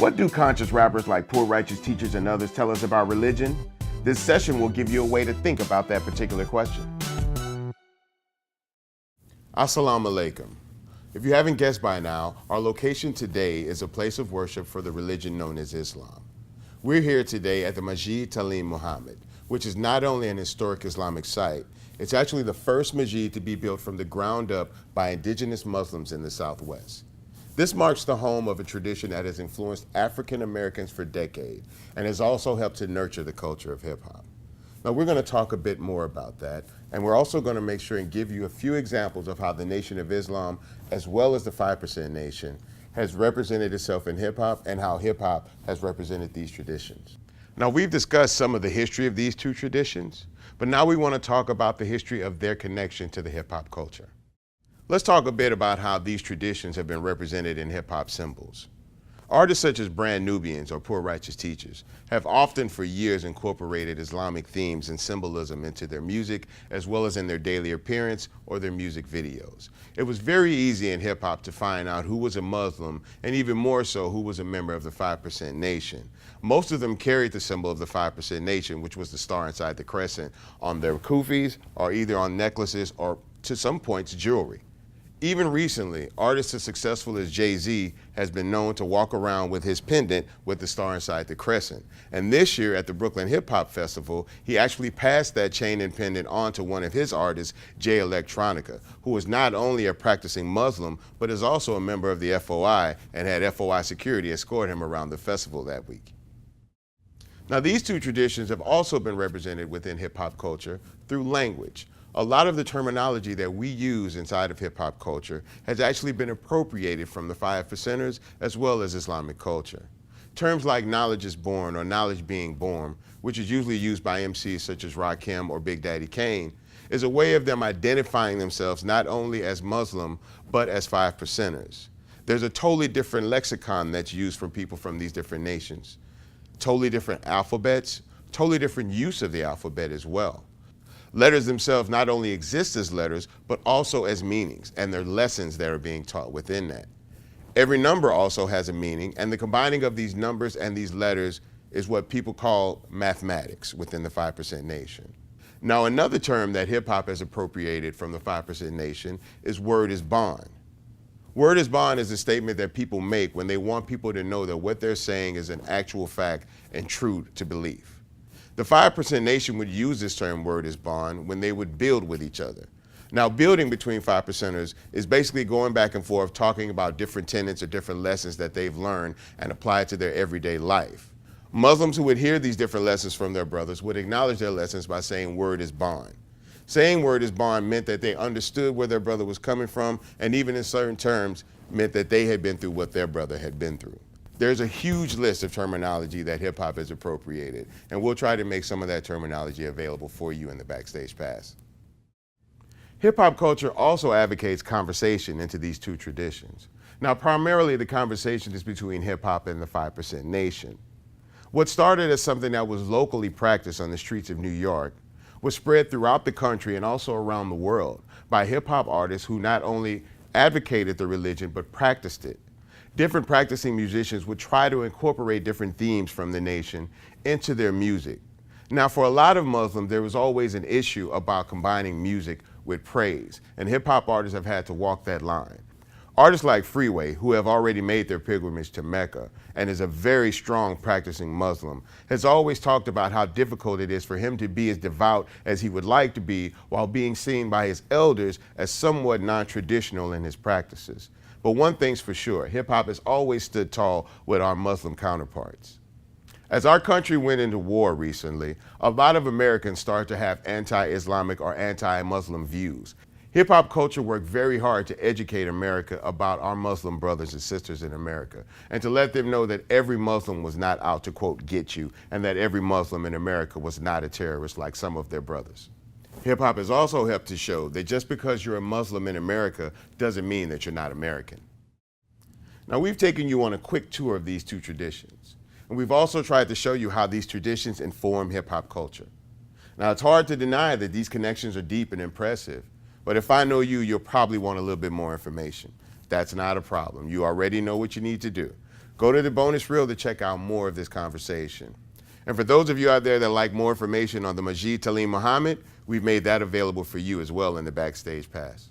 What do conscious rappers like Poor Righteous Teachers and others tell us about religion? This session will give you a way to think about that particular question. Assalamu alaikum. If you haven't guessed by now, our location today is a place of worship for the religion known as Islam. We're here today at the Masjid Talim Muhammad, which is not only an historic Islamic site, it's actually the first masjid to be built from the ground up by indigenous Muslims in the Southwest. This marks the home of a tradition that has influenced African Americans for decades and has also helped to nurture the culture of hip hop. Now we're going to talk a bit more about that, and we're also going to make sure and give you a few examples of how the Nation of Islam, as well as the 5% Nation, has represented itself in hip hop and how hip hop has represented these traditions. Now we've discussed some of the history of these two traditions, but now we want to talk about the history of their connection to the hip hop culture. Let's talk a bit about how these traditions have been represented in hip hop symbols. Artists such as Brand Nubians or Poor Righteous Teachers have often for years incorporated Islamic themes and symbolism into their music, as well as in their daily appearance or their music videos. It was very easy in hip hop to find out who was a Muslim, and even more so who was a member of the 5% Nation. Most of them carried the symbol of the 5% Nation, which was the star inside the crescent, on their kufis or either on necklaces or to some points jewelry. Even recently, artists as successful as Jay-Z has been known to walk around with his pendant with the star inside the crescent. And this year at the Brooklyn Hip Hop Festival, he actually passed that chain and pendant on to one of his artists, Jay Electronica, who is not only a practicing Muslim, but is also a member of the FOI and had FOI security escort him around the festival that week. Now these two traditions have also been represented within hip hop culture through language. A lot of the terminology that we use inside of hip hop culture has actually been appropriated from the 5%ers as well as Islamic culture. Terms like knowledge is born or knowledge being born, which is usually used by MCs such as Rakim or Big Daddy Kane, is a way of them identifying themselves not only as Muslim, but as 5%ers. There's a totally different lexicon that's used from people from these different nations. Totally different alphabets, totally different use of the alphabet as well. Letters themselves not only exist as letters, but also as meanings, and there are lessons that are being taught within that. Every number also has a meaning, and the combining of these numbers and these letters is what people call mathematics within the 5% Nation. Now, another term that hip hop has appropriated from the 5% Nation is word is bond. Word is bond is a statement that people make when they want people to know that what they're saying is an actual fact and true to belief. The 5% Nation would use this term word is bond when they would build with each other. Now building between 5%ers is basically going back and forth talking about different tenets or different lessons that they've learned and applied to their everyday life. Muslims who would hear these different lessons from their brothers would acknowledge their lessons by saying word is bond. Saying word is bond meant that they understood where their brother was coming from, and even in certain terms meant that they had been through what their brother had been through. There's a huge list of terminology that hip hop has appropriated, and we'll try to make some of that terminology available for you in the Backstage Pass. Hip hop culture also advocates conversation into these two traditions. Now, primarily the conversation is between hip hop and the 5% Nation. What started as something that was locally practiced on the streets of New York was spread throughout the country and also around the world by hip hop artists who not only advocated the religion, but practiced it. Different practicing musicians would try to incorporate different themes from the nation into their music. Now, for a lot of Muslims, there was always an issue about combining music with praise, and hip hop artists have had to walk that line. Artists like Freeway, who have already made their pilgrimage to Mecca and is a very strong practicing Muslim, has always talked about how difficult it is for him to be as devout as he would like to be while being seen by his elders as somewhat non-traditional in his practices. But one thing's for sure, hip hop has always stood tall with our Muslim counterparts. As our country went into war recently, a lot of Americans started to have anti-Islamic or anti-Muslim views. Hip hop culture worked very hard to educate America about our Muslim brothers and sisters in America, and to let them know that every Muslim was not out to, quote, get you, and that every Muslim in America was not a terrorist like some of their brothers. Hip hop has also helped to show that just because you're a Muslim in America doesn't mean that you're not American. Now, we've taken you on a quick tour of these two traditions, and we've also tried to show you how these traditions inform hip hop culture. Now, it's hard to deny that these connections are deep and impressive, but if I know you, you'll probably want a little bit more information. That's not a problem. You already know what you need to do. Go to the bonus reel to check out more of this conversation. And for those of you out there that like more information on the Majid Talim Muhammad, we've made that available for you as well in the Backstage Pass.